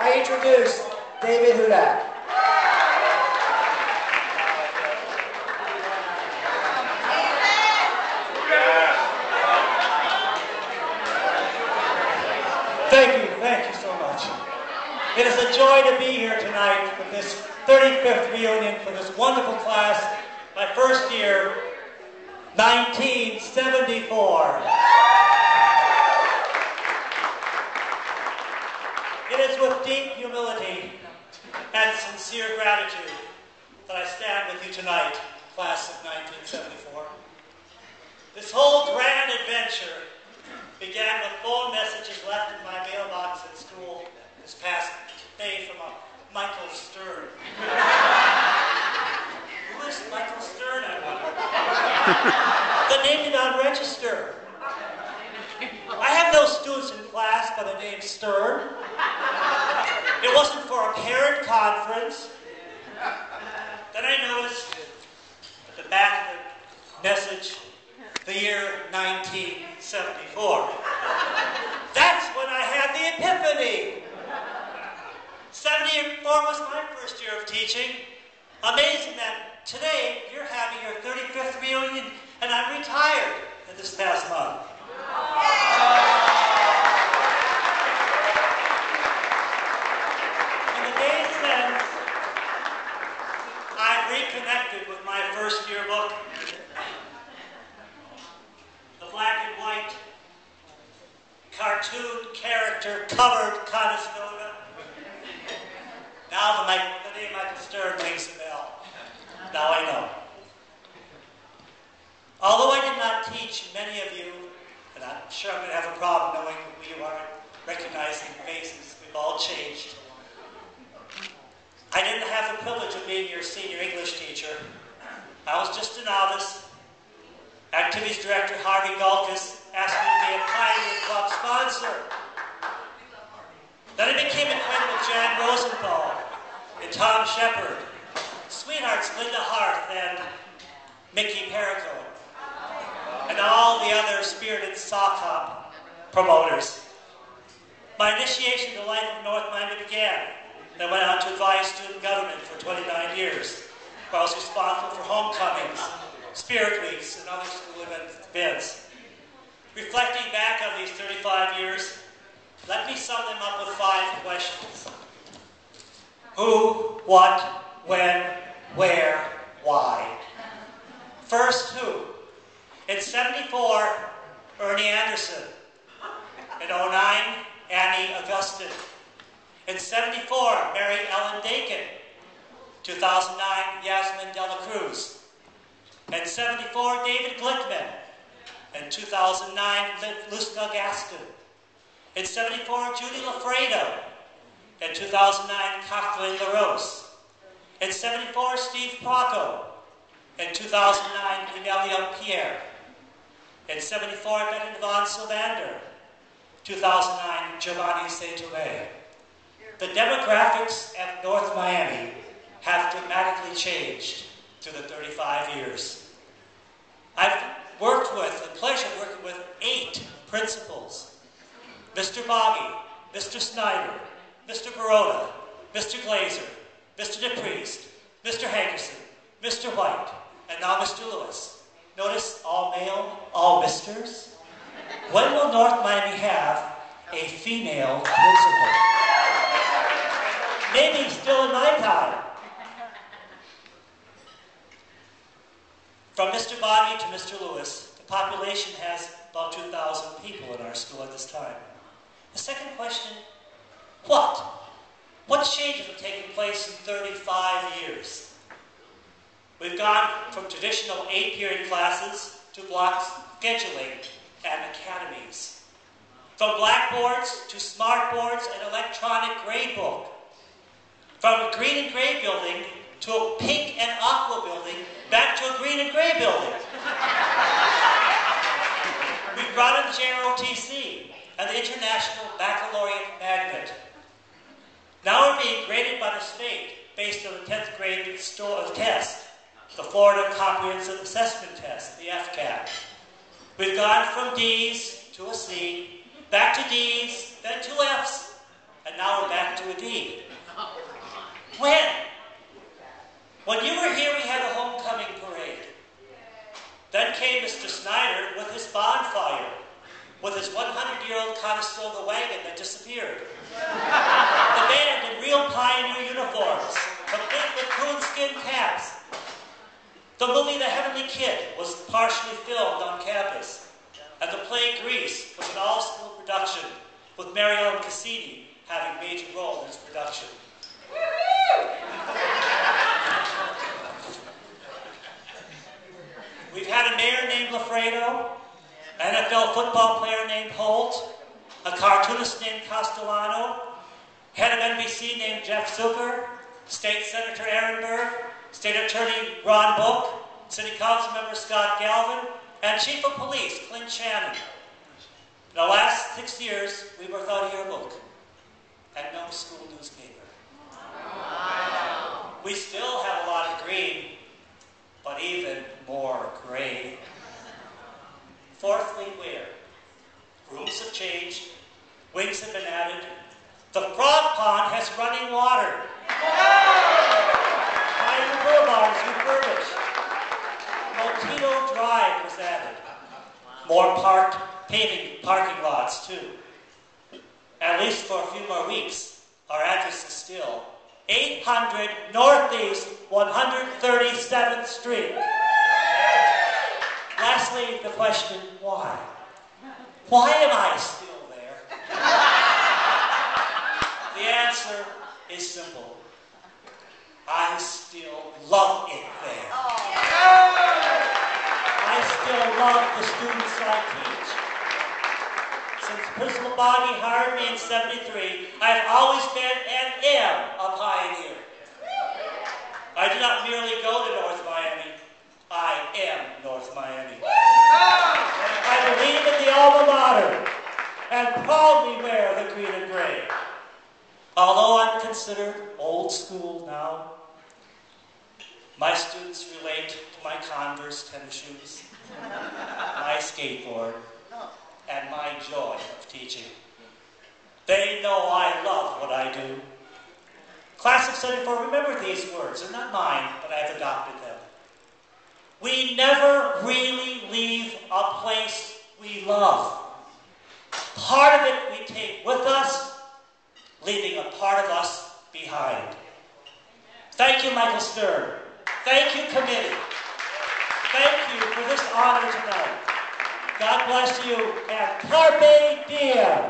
I introduce David Hudak. Thank you so much. It is a joy to be here tonight for this 35th reunion for this wonderful class, my first year, 1974. It is with deep humility and sincere gratitude that I stand with you tonight, class of 1974. This whole grand adventure began with phone messages left in my mailbox at school this past May from a Michael Stern. Who is Michael Stern, I wonder? The name did not register. I have no students in class by the name Stern. It wasn't for a parent conference. Then I noticed at the back of the message, the year 1974. That's when I had the epiphany. 74 was my first year of teaching. Amazing that today you're having your 35th reunion and I'm retired this past month. In the days since, I've reconnected with my first year book. Black and white, cartoon character covered Conestoga. Now the name Michael Stern rings a bell. Now I know. Although I did not teach many of you, and I'm sure I'm going to have a problem knowing who you are, recognizing faces, we've all changed. I didn't have the privilege of being your senior English teacher. I was just a novice. Activities Director Harvey Galkus asked me to be a Pioneer Club sponsor. Then I became acquainted with Jan Rosenthal and Tom Shepard, sweethearts Linda Harth and Mickey Perico, and all the other spirited sock hop promoters. My initiation to the life of North Miami began. I went on to advise student government for 29 years, where I was responsible for homecomings, Spirit Weeks, and other school events. Reflecting back on these 35 years, let me sum them up with 5 questions. Who, what, when, where, why? First, who? In 74, Ernie Anderson. In 09, Annie Augustin. In 74, Mary Ellen Dakin. 2009, Yasmin Dela Cruz. In 74, David Glickman. In 2009, Lusca Gaston. In 74, Judy Lafredo. In 2009, Kathleen LaRose. In 74, Steve Procco. In 2009, Emelia Pierre. In 74, Betty Von Sylvander. 2009, Giovanni Saint-Omer. The demographics of North Miami have dramatically changed through the 35 years. I've worked with, the pleasure of working with 8 principals. Mr. Bobby, Mr. Snyder, Mr. Baroda, Mr. Glazer, Mr. DePriest, Mr. Hankerson, Mr. White, and now Mr. Lewis. Notice all male, all misters. When will North Miami have a female principal? Maybe still in my time. From Mr. Bobby to Mr. Lewis, the population has about 2,000 people in our school at this time. The second question, what? What changes have taken place in 35 years? We've gone from traditional 8-period classes to block scheduling and academies. From blackboards to smartboards and electronic grade book. From a green and gray building to a pink and aqua building, back to a green and gray building. We brought in the JROTC and the International Baccalaureate Magnet. Now we're being graded by the state based on the 10th grade test, the Florida Comprehensive Assessment Test, the FCAT. We've gone from D's to a C, back to D's, then to F's, and now we're back to a WD. When? When you were here, we had a homecoming parade. Then came Mr. Snyder with his bonfire, with his 100-year-old Conestoga wagon that disappeared. The band in real pioneer uniforms, complete with coonskin caps. The movie The Heavenly Kid was partially filmed on campus. And the play Grease was an all-school production, with Mary Ellen Cassini having a major role in its production. We've had a mayor named Lafredo, an NFL football player named Holt, a cartoonist named Castellano, head of NBC named Jeff Zucker, State Senator Aaron Burr, State Attorney Ron Book, City Council Member Scott Galvin, and Chief of Police Clint Shannon. In the last 6 years, we were without a yearbook and no school newspaper. Wow. We still have a lot of green, but even more gray. Fourthly, where? Rooms have changed, wings have been added, the frog pond has running water. Pioneer Boulevard is refurbished. Motito Drive was added. More paving parking lots, too. At least for a few more weeks, our address is still 800 Northeast 137th Street. Lastly, the question, why? Why am I still there? The answer is simple. I still love it there. I still love the students I teach. Since Principal Boggy hired me in '73, I have always been and am a pioneer. I do not merely go to North Miami, I am North Miami. I believe in the alma mater and proudly wear the green and gray. Although I'm considered old school now, my students relate to my Converse tennis shoes, my skateboard, and my joy of teaching. They know I love what I do. Class of '74, remember these words. They're not mine, but I've adopted them. We never really leave a place we love. Part of it we take with us, leaving a part of us behind. Thank you, Michael Stern. Thank you, committee. Thank you for this honor tonight. God bless you, and carpe diem.